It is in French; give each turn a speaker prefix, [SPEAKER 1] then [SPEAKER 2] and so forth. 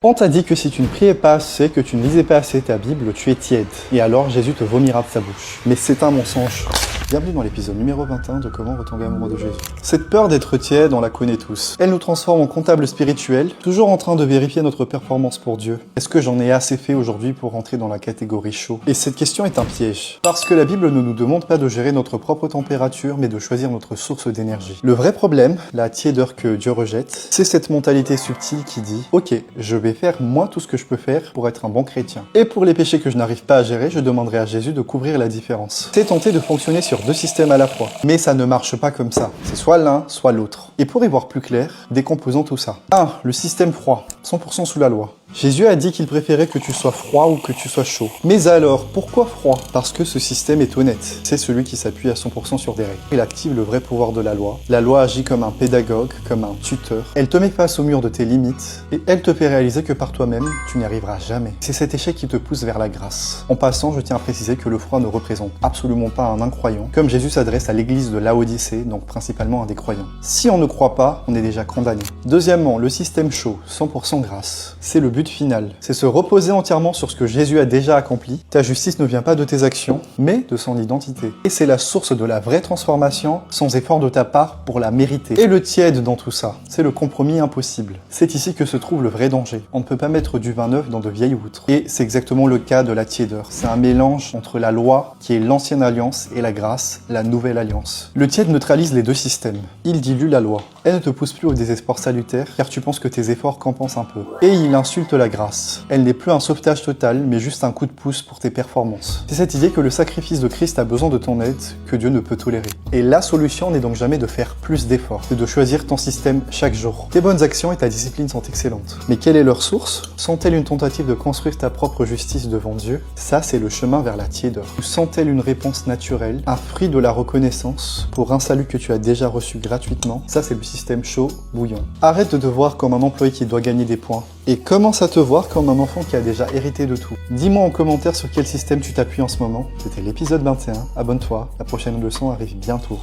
[SPEAKER 1] On t'a dit que si tu ne priais pas assez, que tu ne lisais pas assez ta Bible, tu es tiède. Et alors Jésus te vomira de sa bouche. Mais c'est un mensonge. Bienvenue dans l'épisode numéro 21 de Comment retomber amoureux de Jésus. Cette peur d'être tiède, on la connaît tous. Elle nous transforme en comptables spirituels, toujours en train de vérifier notre performance pour Dieu. Est-ce que j'en ai assez fait aujourd'hui pour rentrer dans la catégorie chaud? Et cette question est un piège. Parce que la Bible ne nous demande pas de gérer notre propre température, mais de choisir notre source d'énergie. Le vrai problème, la tiédeur que Dieu rejette, c'est cette mentalité subtile qui dit « Ok, je vais faire moi tout ce que je peux faire pour être un bon chrétien. Et pour les péchés que je n'arrive pas à gérer, je demanderai à Jésus de couvrir la différence. » C'est tenter de fonctionner sur deux systèmes à la fois. Mais ça ne marche pas comme ça. C'est soit l'un, soit l'autre. Et pour y voir plus clair, décomposons tout ça. 1. Le système froid, 100% sous la loi. Jésus a dit qu'il préférait que tu sois froid ou que tu sois chaud. Mais alors, pourquoi froid? Parce que ce système est honnête. C'est celui qui s'appuie à 100% sur des règles. Il active le vrai pouvoir de la loi. La loi agit comme un pédagogue, comme un tuteur. Elle te met face au mur de tes limites et elle te fait réaliser que par toi-même, tu n'y arriveras jamais. C'est cet échec qui te pousse vers la grâce. En passant, je tiens à préciser que le froid ne représente absolument pas un incroyant, comme Jésus s'adresse à l'église de Laodicée, donc principalement à des croyants. Si on ne croit pas, on est déjà condamné. Deuxièmement, le système chaud, 100% grâce. C'est le but final, c'est se reposer entièrement sur ce que Jésus a déjà accompli. Ta justice ne vient pas de tes actions, mais de son identité. Et c'est la source de la vraie transformation, sans effort de ta part pour la mériter. Et le tiède dans tout ça, c'est le compromis impossible. C'est ici que se trouve le vrai danger. On ne peut pas mettre du vin neuf dans de vieilles outres. Et c'est exactement le cas de la tiédeur. C'est un mélange entre la loi, qui est l'ancienne alliance, et la grâce, la nouvelle alliance. Le tiède neutralise les deux systèmes. Il dilue la loi. Elle ne te pousse plus au désespoir salutaire, car tu penses que tes efforts compensent un peu. Et il insulte la grâce. Elle n'est plus un sauvetage total, mais juste un coup de pouce pour tes performances. C'est cette idée que le sacrifice de Christ a besoin de ton aide, que Dieu ne peut tolérer. Et la solution n'est donc jamais de faire plus d'efforts, c'est de choisir ton système chaque jour. Tes bonnes actions et ta discipline sont excellentes. Mais quelle est leur source? Sont-elles une tentative de construire ta propre justice devant Dieu? Ça, c'est le chemin vers la tiédeur. Ou sont-elles une réponse naturelle, un fruit de la reconnaissance pour un salut que tu as déjà reçu gratuitement? Ça, c'est le système chaud, bouillant. Arrête de te voir comme un employé qui doit gagner des points et commence à te voir comme un enfant qui a déjà hérité de tout. Dis-moi en commentaire sur quel système tu t'appuies en ce moment. C'était l'épisode 21. Abonne-toi, la prochaine leçon arrive bientôt.